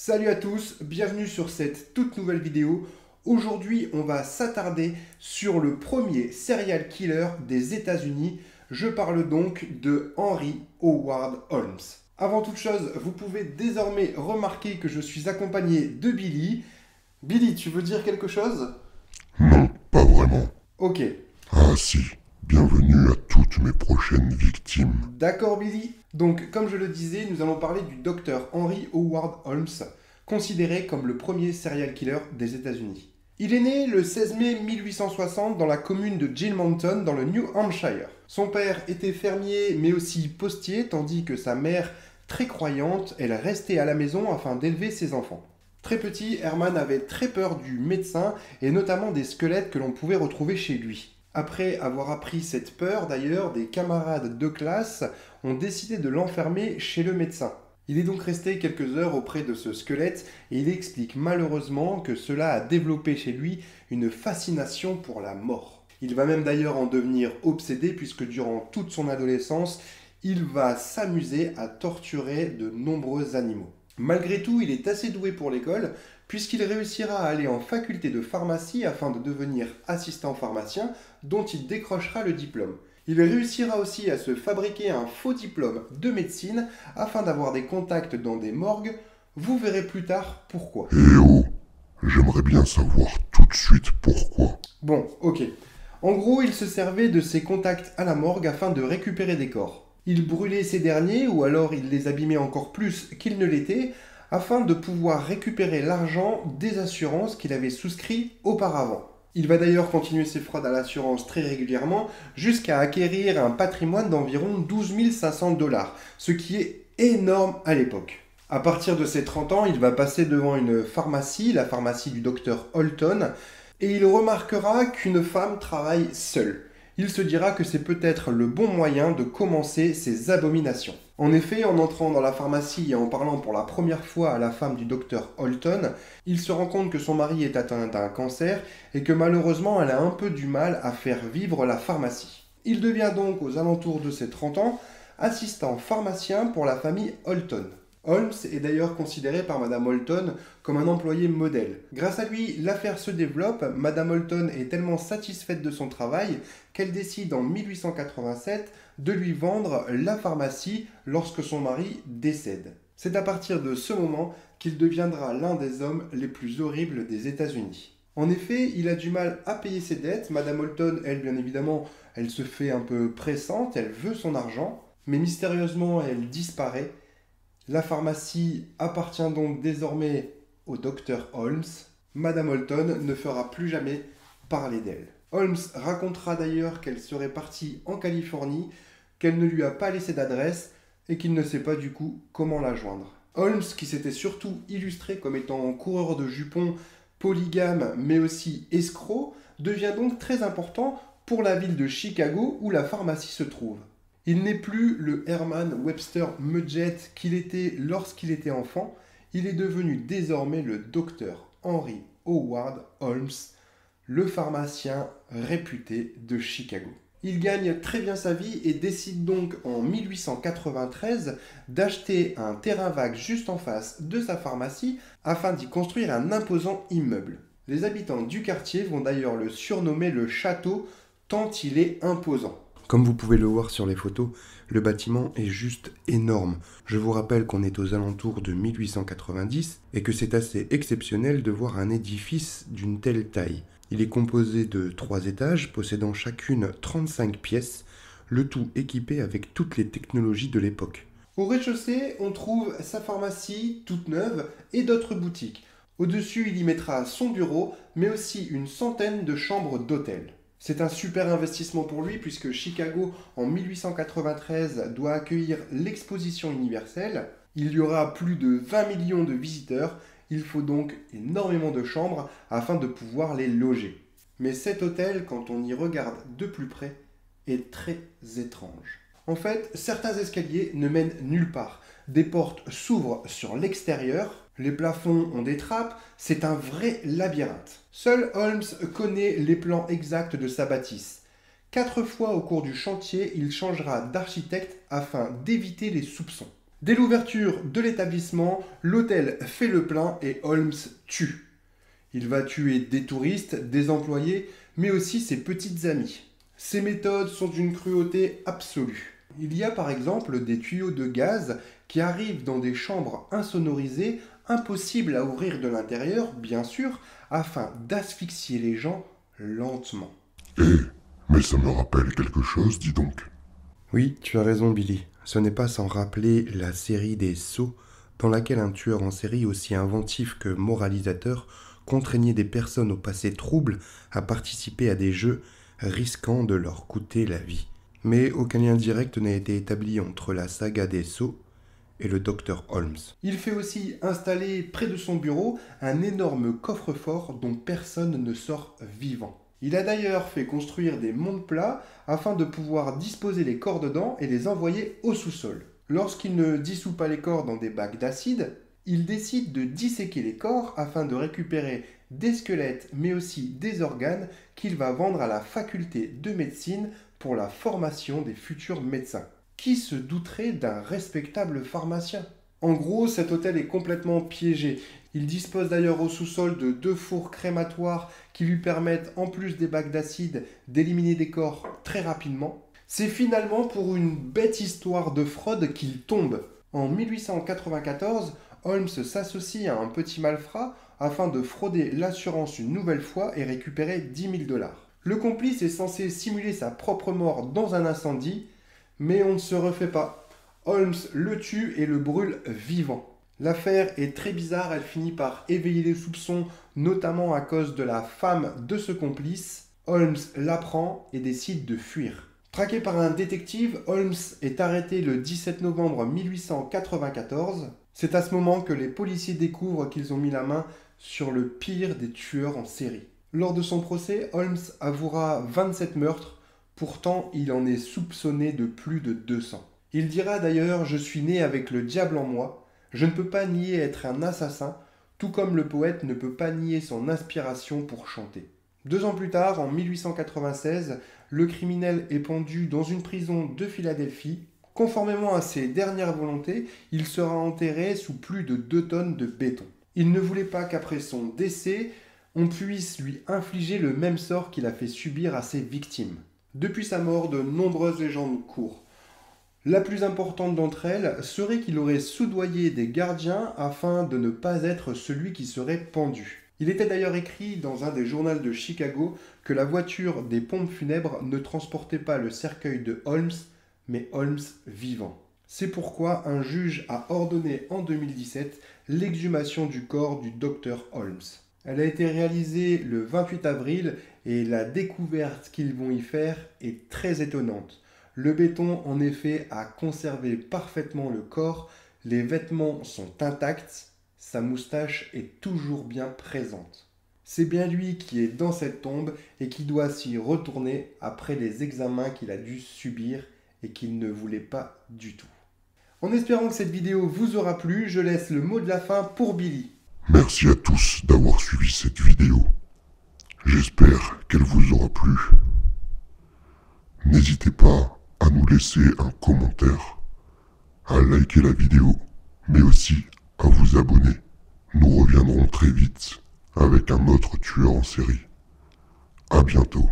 Salut à tous, bienvenue sur cette toute nouvelle vidéo. Aujourd'hui, on va s'attarder sur le premier serial killer des États-Unis. Je parle donc de Henry Howard Holmes. Avant toute chose, vous pouvez désormais remarquer que je suis accompagné de Billy. Billy, tu veux dire quelque chose? Non, pas vraiment. Ok. Ah si, bienvenue à toutes mes prochaines victimes. D'accord Billy. Donc, comme je le disais, nous allons parler du docteur Henry Howard Holmes, considéré comme le premier serial killer des États-Unis. Il est né le 16 mai 1860 dans la commune de Gilmanton, dans le New Hampshire. Son père était fermier, mais aussi postier, tandis que sa mère, très croyante, elle restait à la maison afin d'élever ses enfants. Très petit, Herman avait très peur du médecin, et notamment des squelettes que l'on pouvait retrouver chez lui. Après avoir appris cette peur, d'ailleurs, des camarades de classe ont décidé de l'enfermer chez le médecin. Il est donc resté quelques heures auprès de ce squelette et il explique malheureusement que cela a développé chez lui une fascination pour la mort. Il va même d'ailleurs en devenir obsédé puisque durant toute son adolescence, il va s'amuser à torturer de nombreux animaux. Malgré tout, il est assez doué pour l'école puisqu'il réussira à aller en faculté de pharmacie afin de devenir assistant pharmacien dont il décrochera le diplôme. Il réussira aussi à se fabriquer un faux diplôme de médecine afin d'avoir des contacts dans des morgues. Vous verrez plus tard pourquoi. Eh oh, j'aimerais bien savoir tout de suite pourquoi. Bon, ok. En gros, il se servait de ses contacts à la morgue afin de récupérer des corps. Il brûlait ces derniers ou alors il les abîmait encore plus qu'ils ne l'étaient afin de pouvoir récupérer l'argent des assurances qu'il avait souscrit auparavant. Il va d'ailleurs continuer ses fraudes à l'assurance très régulièrement jusqu'à acquérir un patrimoine d'environ 12 500 $, ce qui est énorme à l'époque. À partir de ses 30 ans, il va passer devant une pharmacie, la pharmacie du docteur Holton, et il remarquera qu'une femme travaille seule. Il se dira que c'est peut-être le bon moyen de commencer ses abominations. En effet, en entrant dans la pharmacie et en parlant pour la première fois à la femme du docteur Holton, il se rend compte que son mari est atteint d'un cancer et que malheureusement elle a un peu du mal à faire vivre la pharmacie. Il devient donc aux alentours de ses 30 ans assistant pharmacien pour la famille Holton. Holmes est d'ailleurs considéré par Madame Holton comme un employé modèle. Grâce à lui, l'affaire se développe. Madame Holton est tellement satisfaite de son travail qu'elle décide en 1887 de lui vendre la pharmacie lorsque son mari décède. C'est à partir de ce moment qu'il deviendra l'un des hommes les plus horribles des États-Unis. En effet, il a du mal à payer ses dettes. Madame Holton, elle, bien évidemment, elle se fait un peu pressante, elle veut son argent, mais mystérieusement, elle disparaît. La pharmacie appartient donc désormais au docteur Holmes. Madame Holton ne fera plus jamais parler d'elle. Holmes racontera d'ailleurs qu'elle serait partie en Californie, qu'elle ne lui a pas laissé d'adresse et qu'il ne sait pas du coup comment la joindre. Holmes, qui s'était surtout illustré comme étant coureur de jupons, polygame mais aussi escroc, devient donc très important pour la ville de Chicago où la pharmacie se trouve. Il n'est plus le Herman Webster Mudgett qu'il était lorsqu'il était enfant, il est devenu désormais le docteur Henry Howard Holmes, le pharmacien réputé de Chicago. Il gagne très bien sa vie et décide donc en 1893 d'acheter un terrain vague juste en face de sa pharmacie afin d'y construire un imposant immeuble. Les habitants du quartier vont d'ailleurs le surnommer le château tant il est imposant. Comme vous pouvez le voir sur les photos, le bâtiment est juste énorme. Je vous rappelle qu'on est aux alentours de 1890 et que c'est assez exceptionnel de voir un édifice d'une telle taille. Il est composé de 3 étages possédant chacune 35 pièces, le tout équipé avec toutes les technologies de l'époque. Au rez-de-chaussée, on trouve sa pharmacie toute neuve et d'autres boutiques. Au-dessus, il y mettra son bureau, mais aussi une centaine de chambres d'hôtel. C'est un super investissement pour lui puisque Chicago, en 1893, doit accueillir l'exposition universelle. Il y aura plus de 20 millions de visiteurs. Il faut donc énormément de chambres afin de pouvoir les loger. Mais cet hôtel, quand on y regarde de plus près, est très étrange. En fait, certains escaliers ne mènent nulle part. Des portes s'ouvrent sur l'extérieur, les plafonds ont des trappes, c'est un vrai labyrinthe. Seul Holmes connaît les plans exacts de sa bâtisse. 4 fois au cours du chantier, il changera d'architecte afin d'éviter les soupçons. Dès l'ouverture de l'établissement, l'hôtel fait le plein et Holmes tue. Il va tuer des touristes, des employés, mais aussi ses petites amies. Ses méthodes sont d'une cruauté absolue. Il y a par exemple des tuyaux de gaz qui arrivent dans des chambres insonorisées, impossibles à ouvrir de l'intérieur, bien sûr, afin d'asphyxier les gens lentement. Mais ça me rappelle quelque chose, dis donc. Oui, tu as raison, Billy. Ce n'est pas sans rappeler la série des Sceaux, dans laquelle un tueur en série aussi inventif que moralisateur contraignait des personnes au passé trouble à participer à des jeux risquant de leur coûter la vie. Mais aucun lien direct n'a été établi entre la saga des Sceaux et le docteur Holmes. Il fait aussi installer près de son bureau un énorme coffre-fort dont personne ne sort vivant. Il a d'ailleurs fait construire des montes plats afin de pouvoir disposer les corps dedans et les envoyer au sous-sol. Lorsqu'il ne dissout pas les corps dans des bacs d'acide, il décide de disséquer les corps afin de récupérer des squelettes mais aussi des organes qu'il va vendre à la faculté de médecine pour la formation des futurs médecins. Qui se douterait d'un respectable pharmacien ? En gros, cet hôtel est complètement piégé. Il dispose d'ailleurs au sous-sol de 2 fours crématoires qui lui permettent, en plus des bacs d'acide, d'éliminer des corps très rapidement. C'est finalement pour une bête histoire de fraude qu'il tombe. En 1894, Holmes s'associe à un petit malfrat afin de frauder l'assurance une nouvelle fois et récupérer 10 000 $. Le complice est censé simuler sa propre mort dans un incendie, mais on ne se refait pas. Holmes le tue et le brûle vivant. L'affaire est très bizarre, elle finit par éveiller les soupçons, notamment à cause de la femme de ce complice. Holmes l'apprend et décide de fuir. Traqué par un détective, Holmes est arrêté le 17 novembre 1894. C'est à ce moment que les policiers découvrent qu'ils ont mis la main sur le pire des tueurs en série. Lors de son procès, Holmes avouera 27 meurtres, pourtant il en est soupçonné de plus de 200. Il dira d'ailleurs « Je suis né avec le diable en moi, je ne peux pas nier être un assassin, tout comme le poète ne peut pas nier son inspiration pour chanter ». 2 ans plus tard, en 1896, le criminel est pendu dans une prison de Philadelphie. Conformément à ses dernières volontés, il sera enterré sous plus de 2 tonnes de béton. Il ne voulait pas qu'après son décès, on puisse lui infliger le même sort qu'il a fait subir à ses victimes. Depuis sa mort, de nombreuses légendes courent. La plus importante d'entre elles serait qu'il aurait soudoyé des gardiens afin de ne pas être celui qui serait pendu. Il était d'ailleurs écrit dans un des journaux de Chicago que la voiture des pompes funèbres ne transportait pas le cercueil de Holmes, mais Holmes vivant. C'est pourquoi un juge a ordonné en 2017 l'exhumation du corps du docteur Holmes. Elle a été réalisée le 28 avril et la découverte qu'ils vont y faire est très étonnante. Le béton, en effet, a conservé parfaitement le corps, les vêtements sont intacts, sa moustache est toujours bien présente. C'est bien lui qui est dans cette tombe et qui doit s'y retourner après les examens qu'il a dû subir et qu'il ne voulait pas du tout. En espérant que cette vidéo vous aura plu, je laisse le mot de la fin pour Billy. Merci à tous d'avoir suivi cette vidéo. J'espère qu'elle vous aura plu. N'hésitez pas à nous laisser un commentaire, à liker la vidéo, mais aussi à vous abonner. Nous reviendrons très vite avec un autre tueur en série. À bientôt.